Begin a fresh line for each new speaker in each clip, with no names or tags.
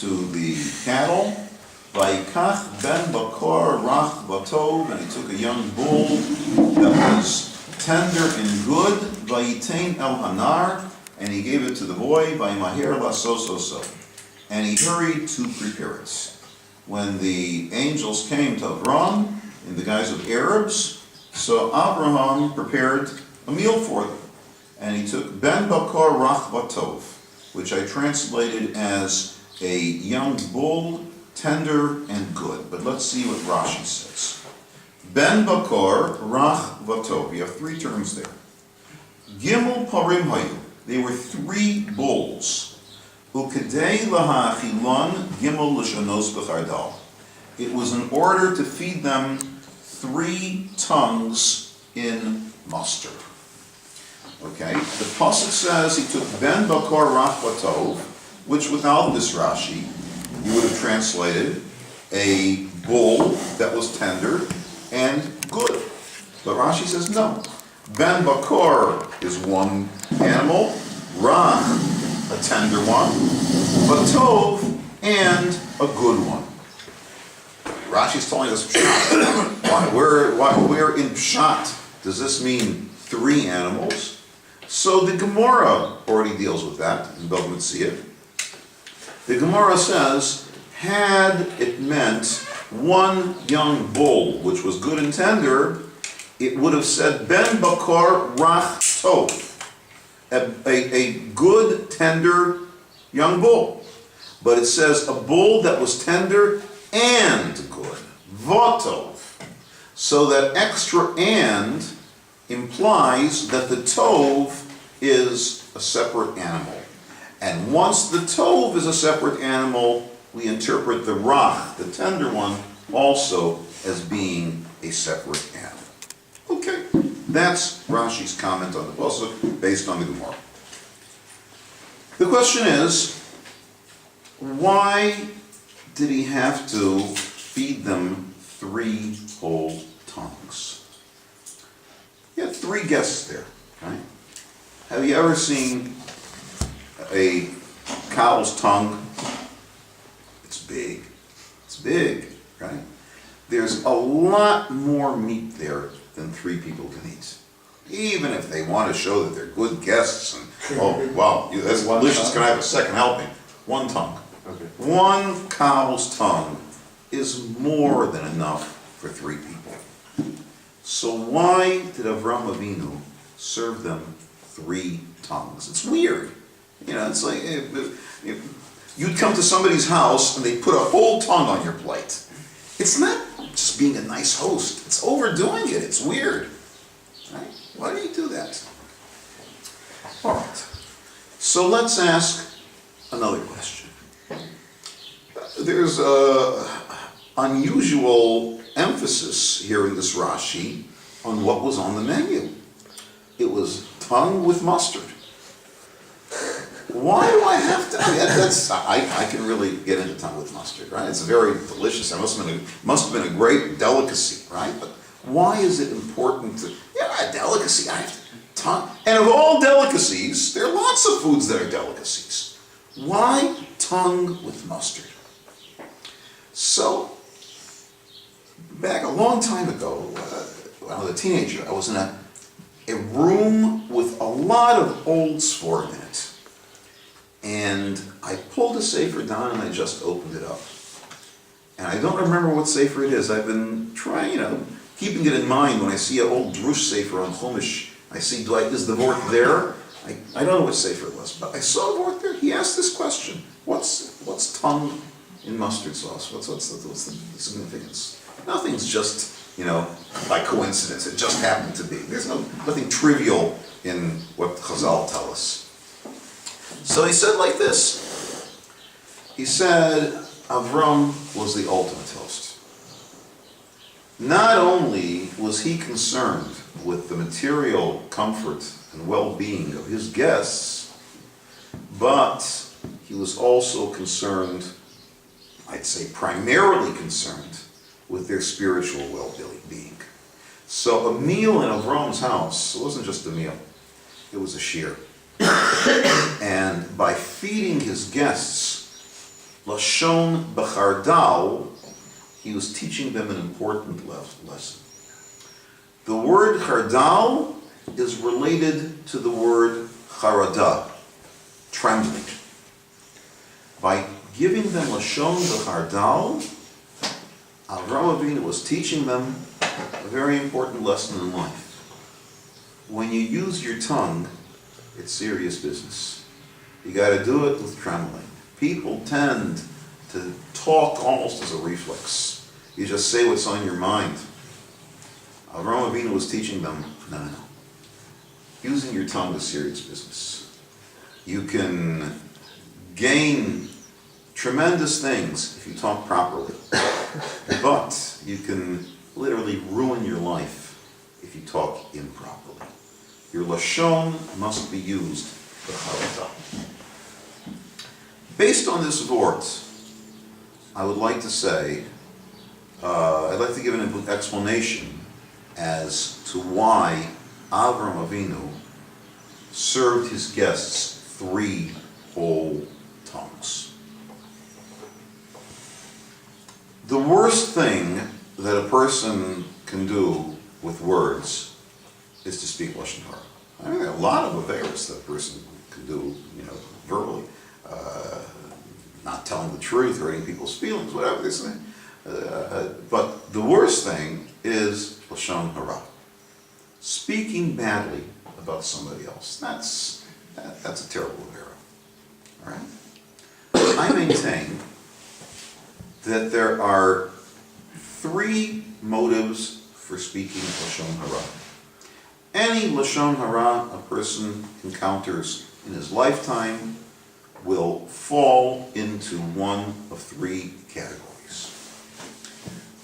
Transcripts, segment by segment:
to the cattle. Vayikach ben bakor rach vatov, and he took a young bull that was tender and good. Vayitain el hanar, and he gave it to the boy. Vayimaher lasososo, and he hurried to prepare it. When the angels came to Abraham in the guise of Arabs, so Abraham prepared a meal for them. And he took ben bakor rach vatov, which I translated as a young bull, tender and good. But let's see what Rashi says. Ben bakor rach vatov. You have three terms there. Gimel parim hayu. They were three bulls. Ukedei lahachilon gimel l'shanos b'chardal. It was in order to feed them 3 tongues in mustard. Okay, the pasuk says he took ben bakor rach vatov, which without this Rashi, you would have translated a bull that was tender and good. But Rashi says no. Ben bakor is one animal, rach, a tender one, vatov, and a good one. Rashi's telling us Pshat. Where in Pshat does this mean 3 animals? So the Gemara already deals with that in Bava Metzia. The Gemara says, had it meant one young bull, which was good and tender, it would have said ben bakor rach tov, a good, tender young bull. But it says a bull that was tender and good, vatov. So that extra and implies that the tov is a separate animal. And once the tov is a separate animal, we interpret the rach, the tender one, also as being a separate animal. Okay, that's Rashi's comment on the pasuk based on the Gemara. The question is, why did he have to feed them 3 whole tongues? He had 3 guests there, right? Have you ever seen a cow's tongue? It's big, right? There's a lot more meat there than 3 people can eat. Even if they want to show that they're good guests and, oh, wow, that's delicious, can I have a second helping? 1 tongue.
Okay.
1 cow's tongue is more than enough for 3 people. So why did Avraham Avinu serve them 3 tongues? It's weird. You know, it's like if you'd come to somebody's house and they put a whole tongue on your plate. It's not just being a nice host. It's overdoing it. It's weird. Right? Why do you do that? All right. So let's ask another question. There's a unusual emphasis here in this Rashi on what was on the menu. It was tongue with mustard. Why do I have to? I can really get into tongue with mustard, right? It's very delicious. It must have been a great delicacy, right? But why is it important to, a delicacy, I have to, tongue. And of all delicacies, there are lots of foods that are delicacies. Why tongue with mustard? So, back a long time ago, when I was a teenager, I was in a room with a lot of old Sforim in it. And I pulled a sefer down and I just opened it up. And I don't remember what sefer it is. I've been trying, keeping it in mind when I see an old Drush sefer on Chumash. I see, is the vort there? I don't know what sefer it was, but I saw a vort there. He asked this question: What's tongue in mustard sauce? What's the significance? Nothing's just by coincidence. It just happened to be. There's nothing trivial in what Chazal tell us. So he said like this. He said Avram was the ultimate host. Not only was he concerned with the material comfort and well-being of his guests, but he was also concerned, I'd say primarily concerned, with their spiritual well-being. So a meal in Avram's house, it wasn't just a meal, it was a shir. And by feeding his guests Lashon B'chardal, he was teaching them an important lesson. The word chardal is related to the word charada, trembling. By giving them Lashon B'chardal, Avraham Avinu was teaching them a very important lesson in life. When you use your tongue, it's serious business. You got to do it with trembling. People tend to talk almost as a reflex. You just say what's on your mind. Avraham Avinu was teaching them, no. Using your tongue is serious business. You can gain tremendous things if you talk properly. But you can literally ruin your life if you talk improperly. Your lashon must be used b'charata. Based on this vort, I would like to say, I'd like to give an explanation as to why Avram Avinu served his guests 3 whole tongues. The worst thing that a person can do with words is to speak Lashon Hara. I mean, there are a lot of Vayeras that a person can do, verbally. Not telling the truth, hurting people's feelings, whatever they say. But the worst thing is Lashon Hara. Speaking badly about somebody else. That's a terrible error. All right? I maintain that there are 3 motives for speaking Lashon Hara. Any Lashon Hara a person encounters in his lifetime will fall into one of 3 categories.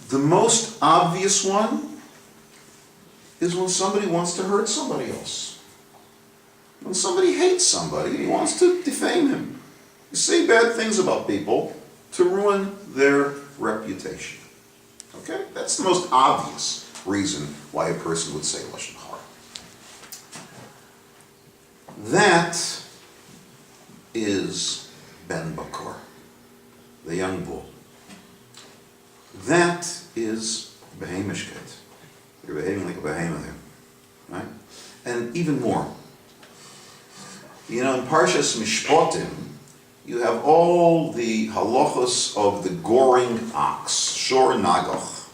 The most obvious one is when somebody wants to hurt somebody else. When somebody hates somebody, he wants to defame him. You say bad things about people to ruin their reputation. Okay? That's the most obvious reason why a person would say Lashon Hara. That is Ben Bakar, the young bull. That is Behemishkeit. You're behaving like a behemoth there, right? And even more. In Parshas Mishpatim, you have all the halachos of the goring ox, Shor Nagach,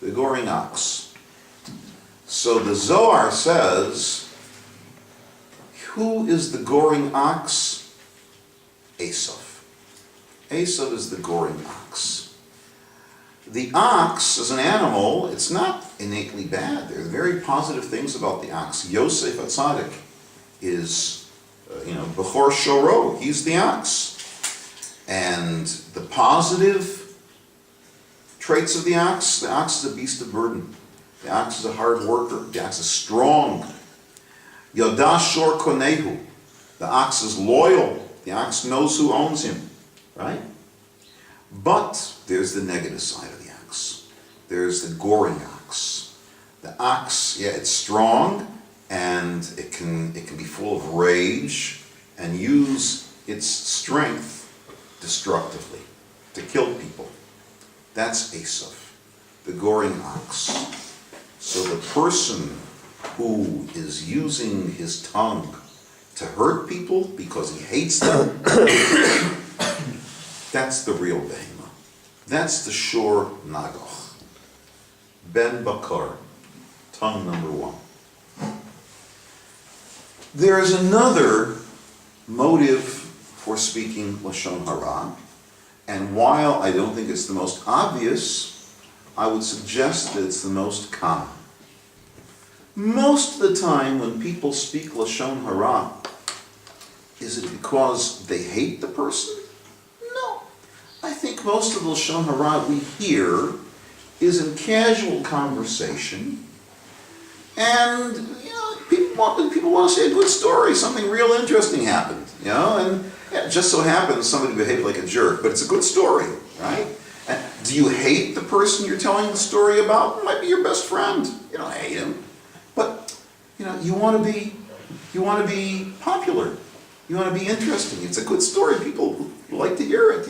the goring ox. So the Zohar says, who is the goring ox? Esav. Esav is the goring ox. The ox, as an animal, it's not innately bad. There are very positive things about the ox. Yosef HaTzadik is, Bechor Shoro, he's the ox. And the positive traits of the ox is a beast of burden. The ox is a hard worker. The ox is strong. Yodah Shor Konehu, the ox is loyal. The ox knows who owns him, right? But there's the negative side of the ox. There's the goring ox. The ox, it's strong, and it can be full of rage and use its strength destructively to kill people. That's Esav, the goring ox. So the person who is using his tongue to hurt people because he hates them, that's the real behemoth. That's the Shor Nagach. Ben Bakar, tongue number 1. There is another motive for speaking Lashon Hara, and while I don't think it's the most obvious, I would suggest that it's the most common. Most of the time when people speak Lashon Hara, is it because they hate the person? No. I think most of the Lashon Hara we hear is in casual conversation, and people want to say a good story, something real interesting happened, and it just so happens somebody behaved like a jerk, but it's a good story, right? And do you hate the person you're telling the story about? It might be your best friend. You don't hate him. But, you want to be popular. You want to be interesting. It's a good story. People like to hear it,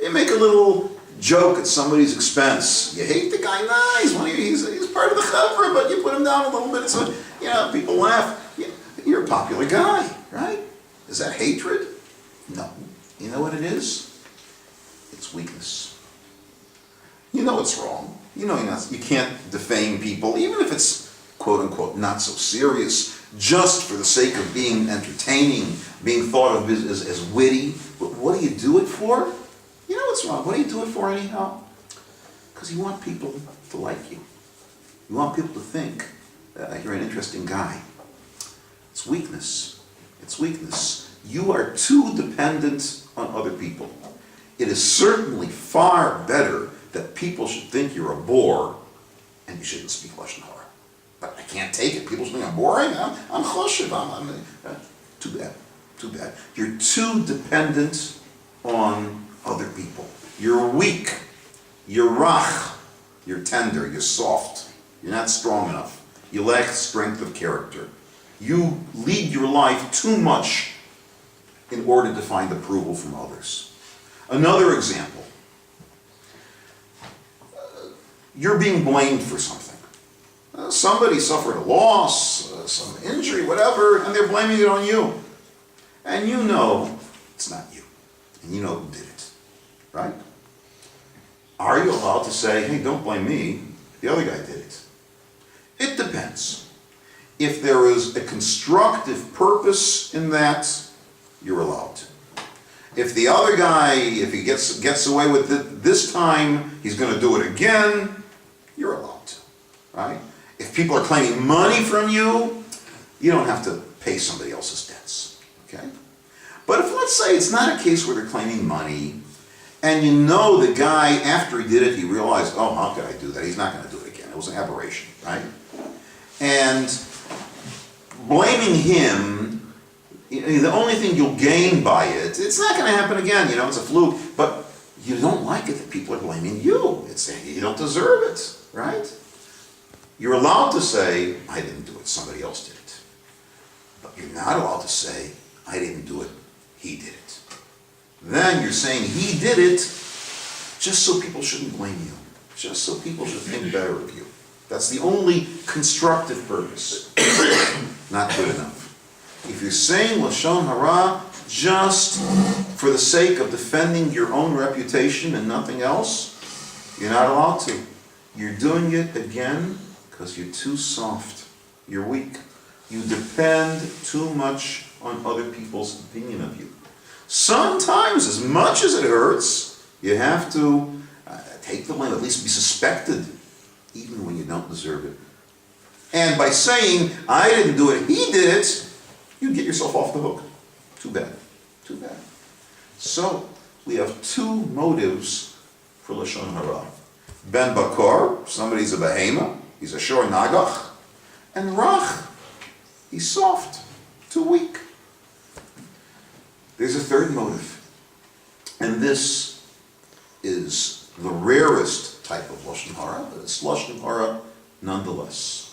You make a little joke at somebody's expense. You hate the guy, nice. Well, he's part of the chevra, but you put him down a little bit, so people laugh. You're a popular guy, right? Is that hatred? No. You know what it is? It's weakness. You know it's wrong. You know you can't defame people, even if it's quote unquote not so serious, just for the sake of being entertaining, being thought of as witty. But what do you do it for? You know what's wrong. What do you do it for anyhow? Because you want people to like you. You want people to think you're an interesting guy. It's weakness. It's weakness. You are too dependent on other people. It is certainly far better that people should think you're a bore, and you shouldn't speak Lashon Hara. But I can't take it. People should think I'm boring. I'm choshev. Too bad. Too bad. You're too dependent on other people. You're weak. You're rach. You're tender. You're soft. You're not strong enough. You lack strength of character. You lead your life too much in order to find approval from others. Another example. You're being blamed for something. Somebody suffered a loss, some injury, whatever, and they're blaming it on you. And you know it's not you. And you know who did it. Right? Are you allowed to say, hey, don't blame me, the other guy did it? It depends. If there is a constructive purpose in that, you're allowed to. If the other guy, if he gets away with it this time, he's going to do it again, you're allowed to. Right? If people are claiming money from you, you don't have to pay somebody else's debts. Okay? But if, let's say, it's not a case where they're claiming money, and you know the guy, after he did it, he realized, oh, how could I do that? He's not going to do it again. It was an aberration, right? And blaming him, the only thing you'll gain by it, it's not going to happen again, it's a fluke, but you don't like it that people are blaming you. It's saying you don't deserve it, right? You're allowed to say, I didn't do it, somebody else did it. But you're not allowed to say, I didn't do it, he did it. Then you're saying he did it just so people shouldn't blame you, just so people should think better of you. That's the only constructive purpose. Not good enough. If you're saying Lashon Hara just for the sake of defending your own reputation and nothing else, you're not allowed to. You're doing it again because you're too soft. You're weak. You depend too much on other people's opinion of you. Sometimes, as much as it hurts, you have to take the blame, at least be suspected, even when you don't deserve it. And by saying, I didn't do it, he did it, you get yourself off the hook. Too bad. Too bad. So, we have two motives for Lashon Hara. Ben Bakar, somebody's a behema, he's a shor nagach. And Rach, he's soft, too weak. There's a third motive. And this is the rarest type of Lashon Hara, but it's Lashon Hara nonetheless.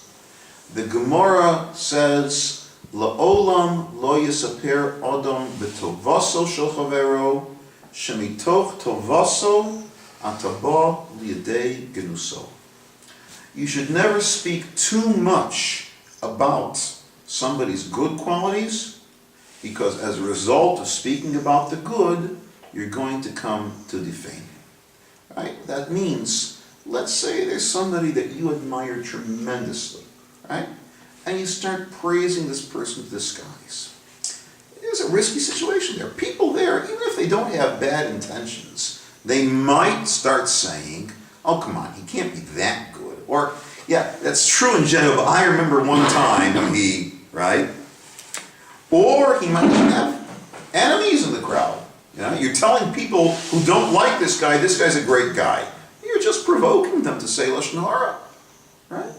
The Gemara says, La'olam lo yisaper adam b'tovaso shel chavero, shemitoch tovaso ataba liyadei genuso. You should never speak too much about somebody's good qualities, because as a result of speaking about the good, you're going to come to defame. Right? That means, let's say there's somebody that you admire tremendously, right? And you start praising this person to the skies. There's a risky situation there. People there, even if they don't have bad intentions, they might start saying, oh, come on, he can't be that good. Or, yeah, that's true in general, but I remember one time when he, right? Or he might have enemies in the crowd. You're telling people who don't like this guy's a great guy. You're just provoking them to say Lashon Hara, right?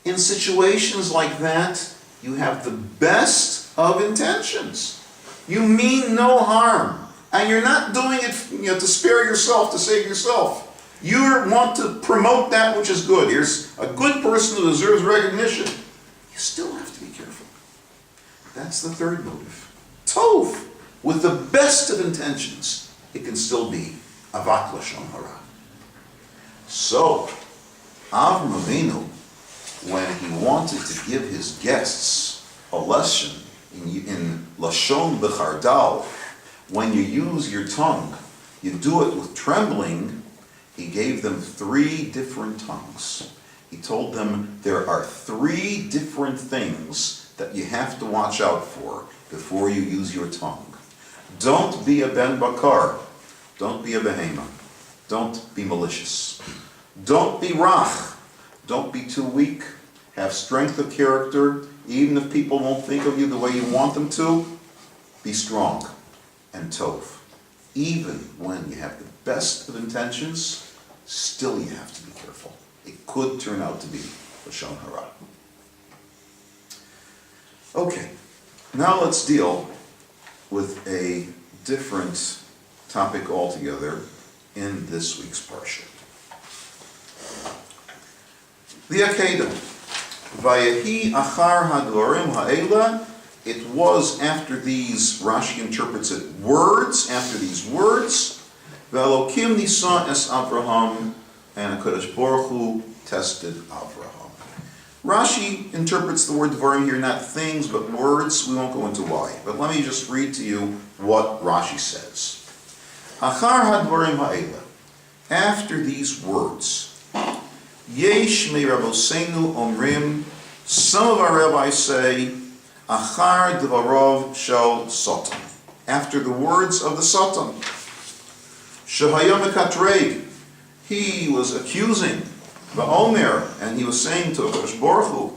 In situations like that, you have the best of intentions. You mean no harm. And you're not doing it to spare yourself, to save yourself. You want to promote that which is good. Here's a good person who deserves recognition. You still have to be careful. That's the third motive. Tov, with the best of intentions, it can still be Avat Lashon Hara. So, Avram Avinu, when he wanted to give his guests a lesson in Lashon B'chardal, when you use your tongue, you do it with trembling, he gave them 3 different tongues. He told them there are 3 different things that you have to watch out for before you use your tongue. Don't be a ben bakar. Don't be a behema. Don't be malicious. Don't be rach. Don't be too weak. Have strength of character. Even if people won't think of you the way you want them to, be strong and tov. Even when you have the best of intentions, still you have to be careful. It could turn out to be Lashon Hara. Okay, now let's deal with a different topic altogether in this week's Parshat. The Akedah. Vayehi achar hadorim ha'ela. It was after these, Rashi interprets it, words, after these words. Ve'elokim nisa es Avraham, and HaKadosh Baruch Hu tested Avraham. Rashi interprets the word dvarim here, not things, but words. We won't go into why. But let me just read to you what Rashi says. Achar hadvarim ha'ela. After these words. Yesh me Rabosenu omrim. Some of our rabbis say, Achar dvarov shel Satan. After the words of the Satan. Shehaya mekatreg. He was accusing Va'omer, and he was saying to HaKadosh Baruch Hu,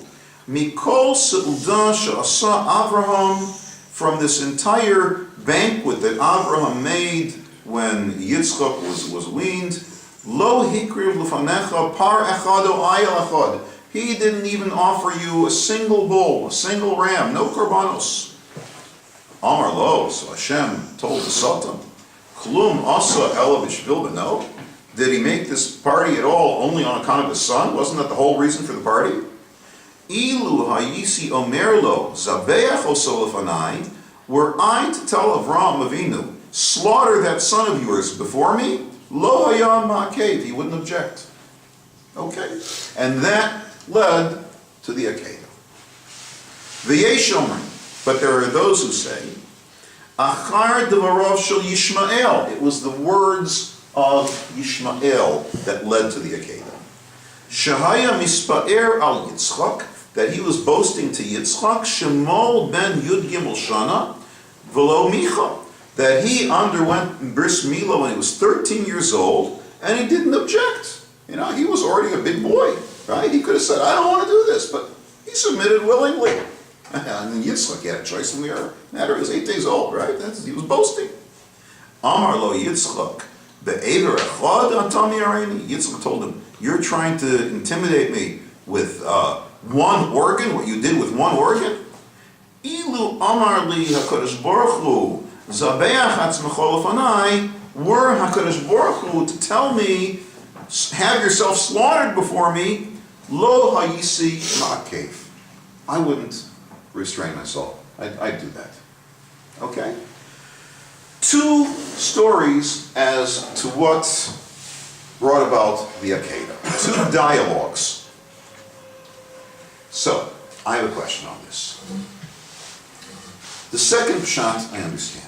Mikol se'udah she'asa Avraham, from this entire banquet that Avraham made when Yitzchak was weaned, Lo hikriv l'fanecha par echad o ayel echad. He didn't even offer you a single bull, a single ram, no korbanos. Amar lo, so Hashem told the Satan, Klum asa ela b'shvil b'no. Did he make this party at all only on account of his son? Wasn't that the whole reason for the party? Ilu hayisi omerlo zabeach oso lefanai. Were I to tell Avraham Avinu, slaughter that son of yours before me, lo hayam ma'akev, he wouldn't object. Okay? And that led to the Akedah. V'yesh omrim, but there are those who say, achar devarov shel Yishmael. It was the words of Yishmael that led to the Akedah. Shehaya mispa'er al Yitzchak, that he was boasting to Yitzchak, Shemol ben Yud Gimel Shana, v'lo Micha, that he underwent bris milah when he was 13 years old, and he didn't object. You know, he was already a big boy, right? He could have said, I don't want to do this, but he submitted willingly. And then Yitzchak had a choice in the matter. He was 8 days old, right? He was boasting. Amar lo Yitzchak, Yitzchak told him, you're trying to intimidate me with one organ, what you did with one organ? Ilu amar li HaKadosh Baruch Hu, zabeach atzmecho lefanai, were HaKadosh Baruch Hu to tell me, have yourself slaughtered before me, lo hayisi ma'akev. I wouldn't restrain myself. I'd do that. Okay? 2 stories as to what brought about the Akedah. 2 dialogues. So, I have a question on this. The second Parshat, I understand.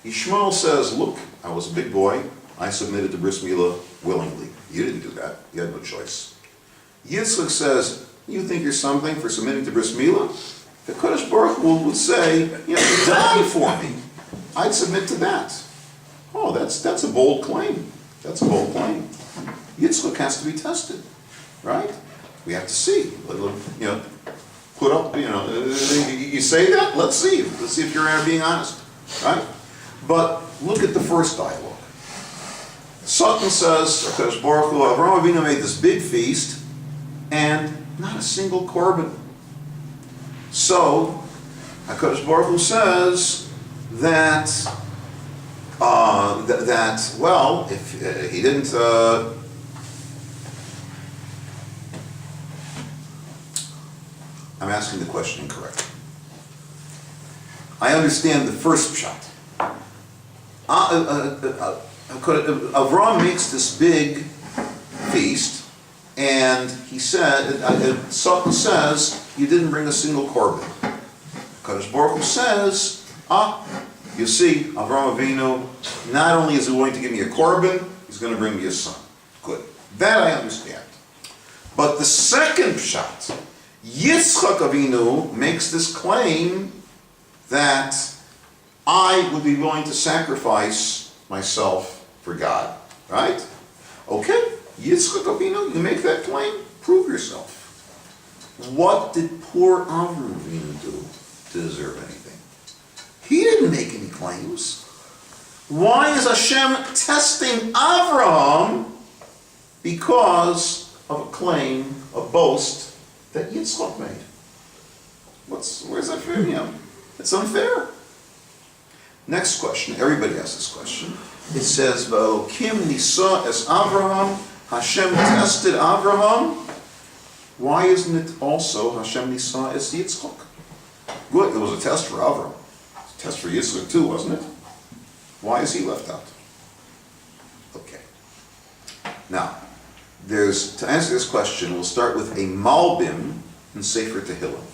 Yishmael says, look, I was a big boy. I submitted to bris milah willingly. You didn't do that. You had no choice. Yitzchak says, you think you're something for submitting to bris milah? The Kadosh Baruch Hu would say, die for me. I'd submit to that. Oh, that's a bold claim. That's a bold claim. Yitzchak has to be tested, right? We have to see. Put up, you say that? Let's see. Let's see if you're being honest, right? But look at the first dialogue. Satan says, HaKadosh Baruch Hu, Avraham Avinu made this big feast, and not a single korban. So, HaKadosh Baruch Hu says that if he didn't, I'm asking the question incorrectly. I understand the first pshat. Avram makes this big feast, and he said, Satan says, you didn't bring a single korban. Kadosh Baruch Hu says, you see, Avraham Avinu, not only is he willing to give me a korban, he's going to bring me a son. Good. That I understand. But the second pshat, Yitzchak Avinu makes this claim that I would be willing to sacrifice myself for God. Right? Okay. Yitzchak Avinu, you make that claim, prove yourself. What did poor Avraham Avinu do to deserve anything? He didn't make any claims. Why is Hashem testing Avraham? Because of a claim, a boast that Yitzchak made. Where's that fair? It's unfair. Next question. Everybody asks this question. It says, "V'Elokim nisa es Avraham." Hashem tested Avraham. Why isn't it also Hashem nisa es Yitzchak? Good. It was a test for Avraham. Test for Yisrael too, wasn't it? Why is he left out? Okay. Now, to answer this question, we'll start with a Malbim in Sefer Tehillim.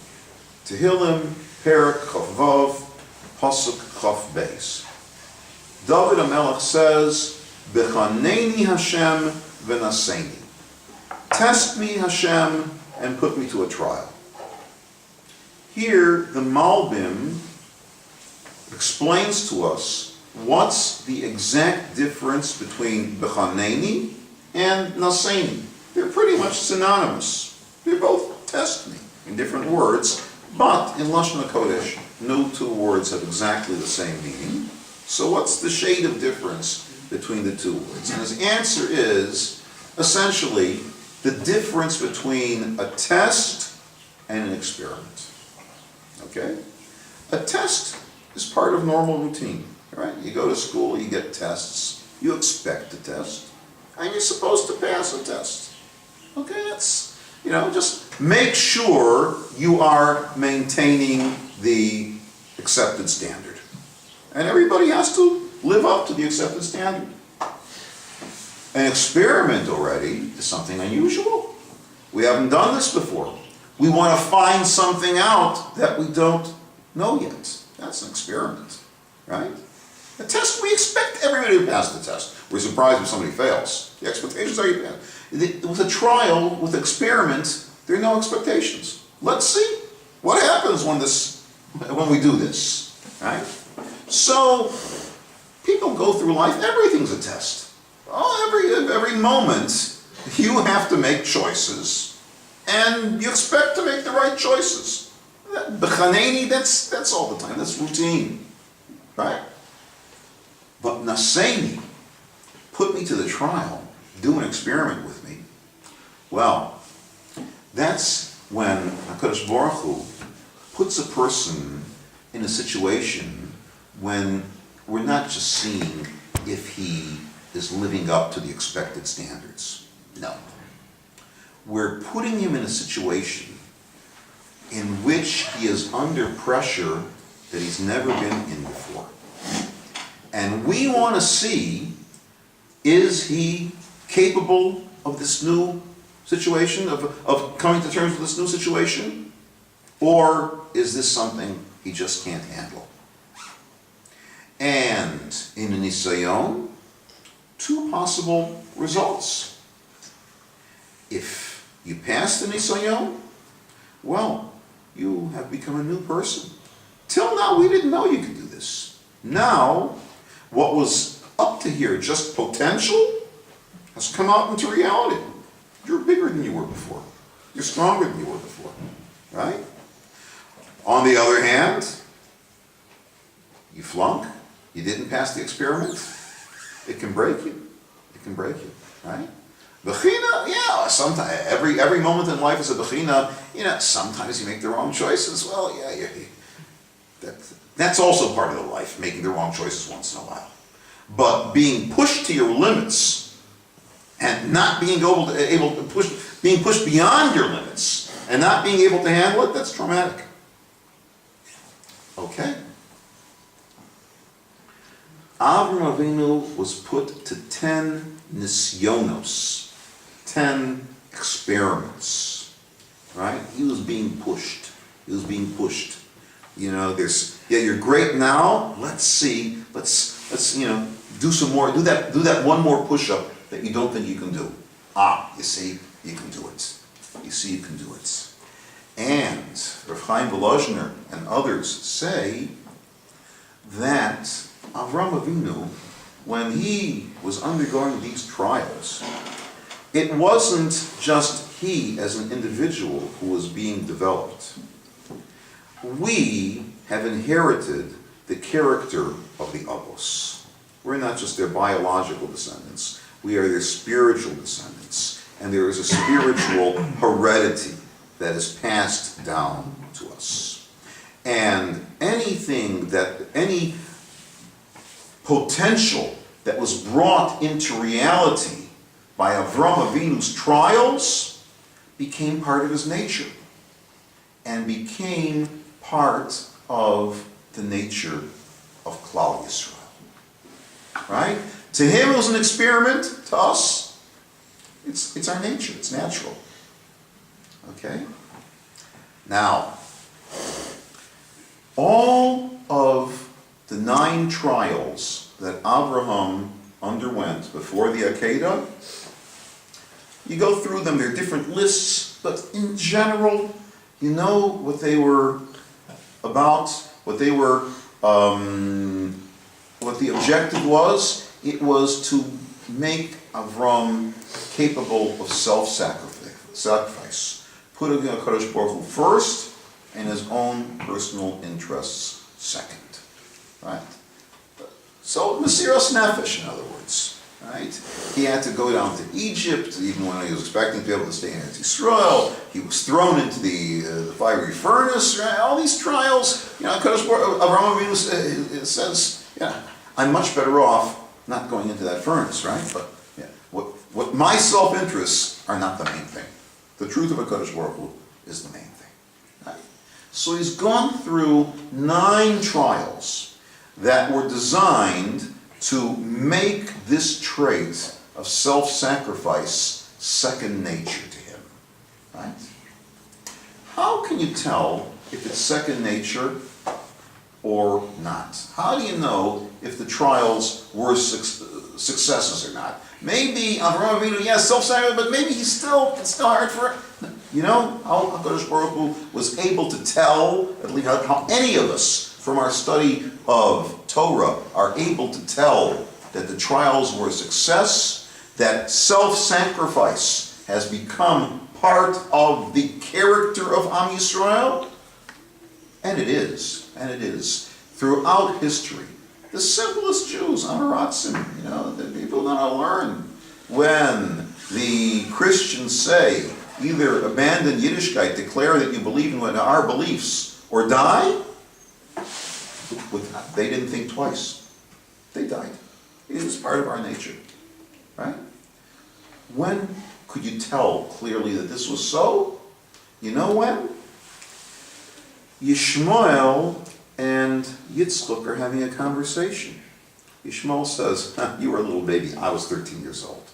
Tehillim, Perek Chavvav, Pasuk Chav Beis. David HaMelech says, "Bechaneni Hashem v'naseni." Test me, Hashem, and put me to a trial. Here, the Malbim explains to us what's the exact difference between bechaneni and naseni. They're pretty much synonymous. They're both test me in different words, but in Lashon HaKodesh, no two words have exactly the same meaning. So what's the shade of difference between the two words? And his answer is essentially the difference between a test and an experiment. Okay? A test is part of normal routine, right? You go to school, you get tests, you expect a test, and you're supposed to pass a test. Okay, that's, just make sure you are maintaining the accepted standard. And everybody has to live up to the accepted standard. An experiment already is something unusual. We haven't done this before. We want to find something out that we don't know yet. That's an experiment, right? A test, we expect everybody to pass the test. We're surprised if somebody fails. The expectations are you pass. With a trial, with experiment, there are no expectations. Let's see what happens when we do this, right? So, people go through life, everything's a test. Every moment, you have to make choices, and you expect to make the right choices. Bechaneni, that's all the time. That's routine, right? But naseni, put me to the trial, do an experiment with me. Well, that's when HaKadosh Baruch Hu puts a person in a situation when we're not just seeing if he is living up to the expected standards. No. We're putting him in a situation in which he is under pressure that he's never been in before. And we want to see, is he capable of this new situation, of coming to terms with this new situation? Or is this something he just can't handle? And in a nisayon, two possible results. If you pass the nisayon, well, you have become a new person. Till now, we didn't know you could do this. Now, what was up to here, just potential, has come out into reality. You're bigger than you were before. You're stronger than you were before, right? On the other hand, you flunk, you didn't pass the experiment, it can break you. It can break you, right? Bechina, yeah, sometimes, every moment in life is a bechina. Sometimes you make the wrong choices. Well, yeah, that's also part of the life, making the wrong choices once in a while. But being pushed to your limits and not being being pushed beyond your limits and not being able to handle it, that's traumatic. Okay. Avram Avinu was put to 10 nisyonos, 10 experiments, right? He was being pushed. He was being pushed. You know, you're great now. Let's do some more. Do that one more push-up that you don't think you can do. You see, you can do it. You see, you can do it. And Rav Chaim Volozhiner and others say that Avram Avinu, when he was undergoing these trials, it wasn't just he as an individual who was being developed. We have inherited the character of the Avos. We're not just their biological descendants, we are their spiritual descendants. And there is a spiritual heredity that is passed down to us. And any potential that was brought into reality by Avram Avinu's trials became part of his nature and became part of the nature of Klal Yisrael. Right? To him it was an experiment. To us, it's our nature. It's natural. Okay? Now, all of the 9 trials that Abraham underwent before the Akedah, you go through them, they're different lists, but in general, you know what they were about, what the objective was. It was to make Avram capable of self-sacrifice, putting HaKadosh Baruch Hu first and his own personal interests second. Right? So, Mesiras Nefesh, in other words. Right? He had to go down to Egypt, even when he was expecting to be able to stay in Yisrael. He was thrown into the fiery furnace. Right? All these trials, HaKadosh Baruch Hu, Avraham Avinu says, I'm much better off not going into that furnace, right? But what my self-interests are not the main thing. The truth of HaKadosh Baruch Hu is the main thing. Right? So he's gone through 9 trials that were designed to make this trait of self-sacrifice second nature to him. Right? How can you tell if it's second nature or not? How do you know if the trials were successes or not? Maybe Avraham Avinu, yes, self-sacrifice, but maybe it's still hard for it. You know how HaKadosh Baruch Hu was able to tell, at least how any of us from our study of Torah are able to tell that the trials were a success, that self-sacrifice has become part of the character of Am Yisrael? And it is. Throughout history. The simplest Jews, Amaratzim, the people are going to learn. When the Christians say, either abandon Yiddishkeit, declare that you believe in our beliefs, or die, they didn't think twice. They died. It was part of our nature. Right? When could you tell clearly that this was so? You know when? Yishmael and Yitzchak are having a conversation. Yishmael says, you were a little baby, I was 13 years old.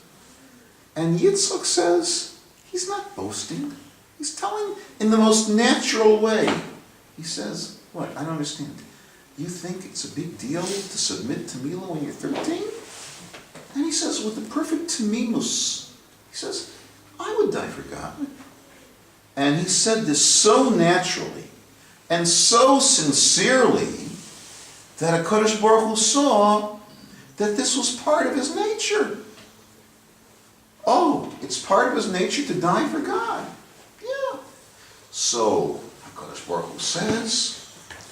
And Yitzchak says, he's not boasting. He's telling in the most natural way. He says, what? I don't understand. You think it's a big deal to submit to Mila when you're 13? And he says, with the perfect tamimus, he says, I would die for God. And he said this so naturally and so sincerely that HaKadosh Baruch Hu saw that this was part of his nature. Oh, it's part of his nature to die for God. Yeah. So HaKadosh Baruch Hu says,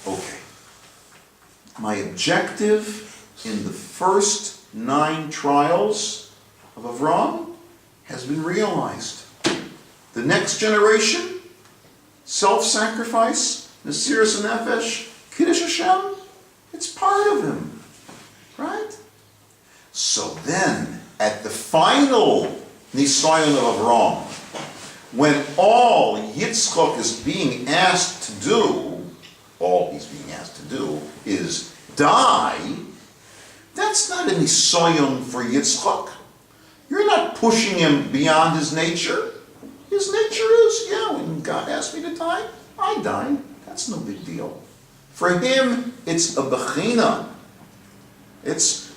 okay, my objective in the first 9 trials of Avram has been realized. The next generation, self-sacrifice, Mesiras Nefesh, Kiddush Hashem, it's part of him. Right? So then, at the final Nisayon of Avram, when all Yitzchak is being asked to do, all he's being asked to do is die, That's not an nisoyon for Yitzchak. You're not pushing him beyond his nature. His nature is, when God asked me to die, I die. That's no big deal. For him, it's a bechina.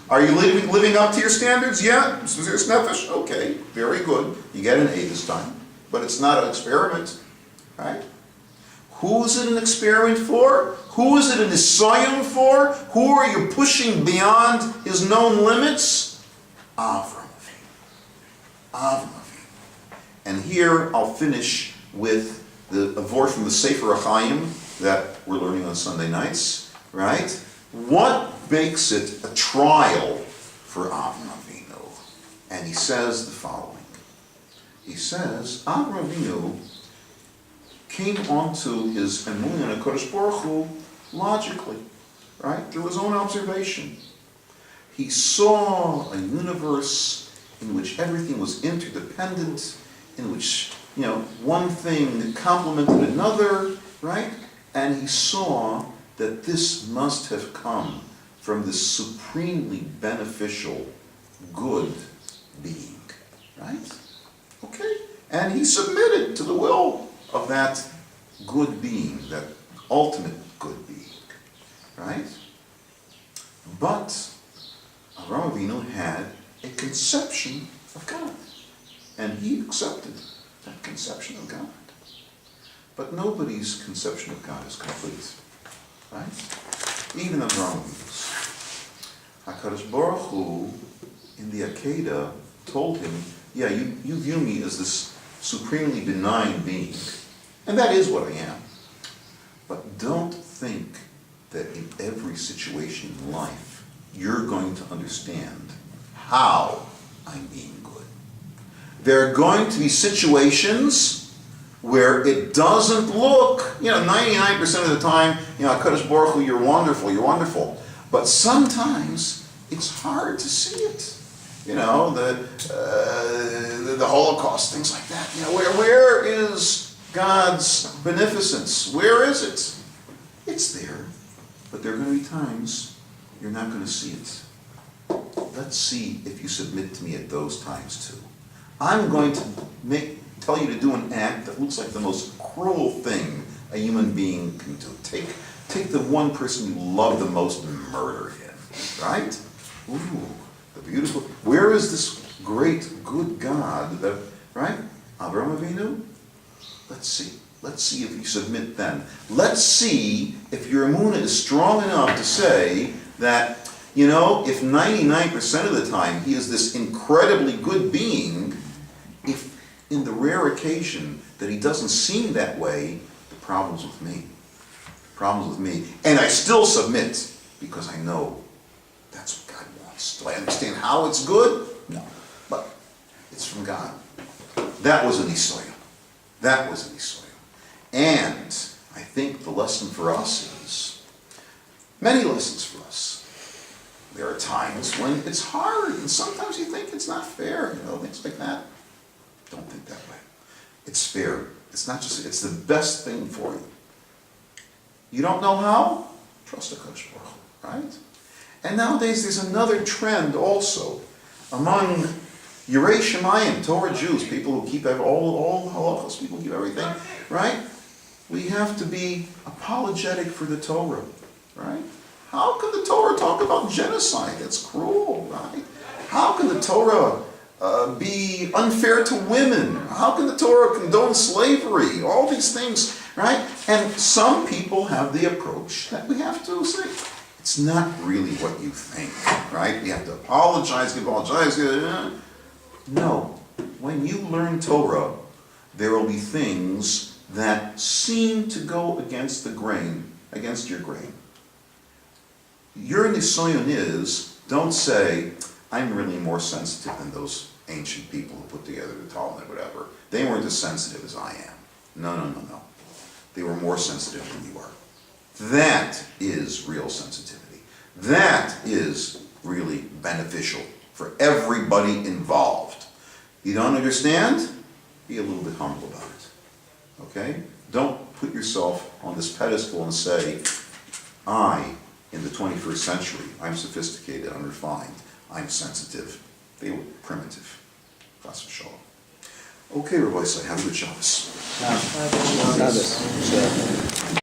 Are you living up to your standards? Yeah. Zeres nefesh? Okay, very good. You get an A this time. But it's not an experiment, right? Who is it an experiment for? Who is it an nisayon for? Who are you pushing beyond his known limits? Avram Avinu. And here I'll finish with a word from the Sefer HaChaim that we're learning on Sunday nights, right? What makes it a trial for Avram Avinu? And he says the following. He says, Avram Avinu came onto his emunah in HaKadosh Baruch Hu logically, right? Through his own observation. He saw a universe in which everything was interdependent, in which, one thing complemented another, right? And he saw that this must have come from this supremely beneficial, good being, right? Okay? And he submitted to the will of that good being, that ultimate good being, right? But Avraham Avinu had a conception of God, and he accepted that conception of God. But nobody's conception of God is complete, right? Even Avraham Avinu's. HaKadosh Baruch Hu, in the Akedah, told him, you view me as this supremely benign being, and that is what I am. But don't think that in every situation in life, you're going to understand how I'm being good. There are going to be situations where it doesn't look, 99% of the time, HaKadosh Baruch Hu, you're wonderful. But sometimes it's hard to see it. The Holocaust, things like that. Where is God's beneficence? Where is it? It's there, but there are going to be times you're not going to see it. Let's see if you submit to me at those times too. I'm going to tell you to do an act that looks like the most cruel thing a human being can do. Take the one person you love the most and murder him, right? Ooh. The beautiful. Where is this great, good God that, right? Avraham Avinu? Let's see. Let's see if you submit then. Let's see if your emunah is strong enough to say that, if 99% of the time he is this incredibly good being, if in the rare occasion that he doesn't seem that way, the problem's with me. And I still submit because I know that's what God wants. Do I understand how it's good? No. But it's from God. That was a nisoyon. And I think the lesson for us is, many lessons for us. There are times when it's hard, and sometimes you think it's not fair, things like that. Don't think that way. It's fair. It's not just, it's the best thing for you. You don't know how? Trust HaKadosh Baruch Hu, right? And nowadays there's another trend also among Yirei Shemayim, Torah Jews, people who keep all the halachos, people who keep everything, right? We have to be apologetic for the Torah, right? How can the Torah talk about genocide? That's cruel, right? How can the Torah be unfair to women? How can the Torah condone slavery? All these things, right? And some people have the approach that we have to say, it's not really what you think, right? We have to apologize. No. When you learn Torah, there will be things that seem to go against the grain, against your grain. Your nisoyon is, don't say, I'm really more sensitive than those ancient people who put together the Talmud, whatever. They weren't as sensitive as I am. No. They were more sensitive than you are. That is real sensitivity. That is really beneficial for everybody involved. You don't understand? Be a little bit humble about it. Okay? Don't put yourself on this pedestal and say, I in the 21st century. I'm sophisticated, I'm refined, I'm sensitive. They were primitive. Chas v'shalom. Okay, Rabbi, have a good Shabbos.
Shabbos.